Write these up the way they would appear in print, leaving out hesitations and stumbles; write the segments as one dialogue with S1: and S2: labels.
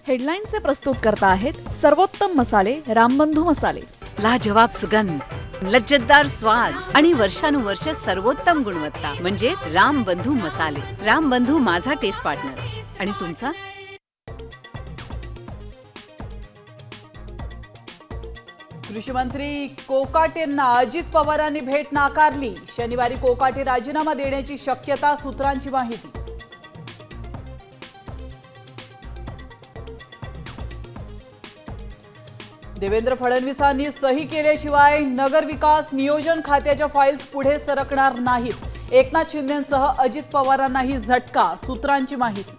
S1: हेडलाईनचे प्रस्तुत करता आहेत सर्वोत्तम मसाले रामबंधू मसाले।
S2: लाजवाब सुगंध, लज्जतदार स्वाद आणि वर्षानुवर्ष सर्वोत्तम गुणवत्ता म्हणजे रामबंधू मसाले। रामबंधू माझा टेस्ट पार्टनर आणि तुमचा।
S3: कृषी मंत्री कोकाटेंना अजित पवारांनी भेट नाकारली। शनिवारी कोकाटे राजीनामा देण्याची शक्यता, सूत्रांची माहिती। देवेंद्र फडणवीसांनी सही केल्याशिवाय नगरविकास नियोजन खात्याच्या फाईल्स पुढे सरकणार नाहीत। एकनाथ शिंदेंसह अजित पवारांनाही झटका, सूत्रांची माहिती।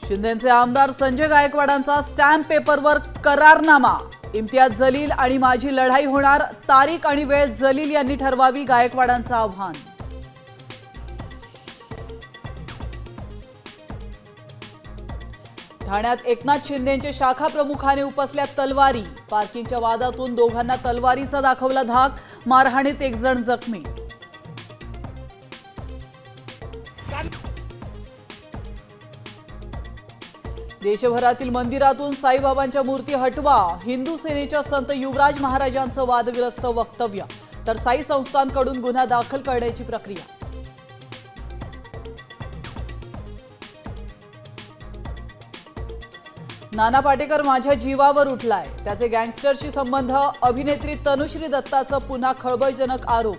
S3: शिंदेचे आमदार संजय गायकवाडांचा स्टॅम्प पेपरवर करारनामा। इम्तियाज जलील आणि माझी लढाई होणार, तारीख आणि वेळ जलील यांनी ठरवावी, गायकवाडांचं आव्हान। ठाण्यात एकनाथ शिंदेंचे शाखा प्रमुखाने उपसल्या तलवारी। पार्किंगच्या वादातून दोघांना तलवारीचा दाखवला धाक, मारहाणीत एक जण जखमी। देशभरातील मंदिरातून साईबाबांच्या मूर्ती हटवा, हिंदू सेनेच्या संत युवराज महाराजांचं वादग्रस्त वक्तव्य, तर साई संस्थांकडून गुन्हा दाखल करण्याची प्रक्रिया। नाना पाटेकर माझ्या जीवावर उठलाय, त्याचे गँगस्टरशी संबंध, अभिनेत्री तनुश्री दत्ताचं पुन्हा खळबळजनक आरोप।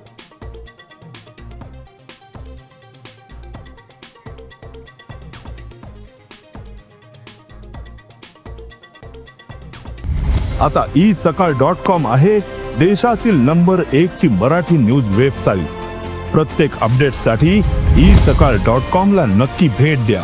S4: आता isakal.com आहे देशातील नंबर 1 ची मराठी न्यूज वेबसाईट। प्रत्येक अपडेटसाठी isakal.com ला नक्की भेट द्या।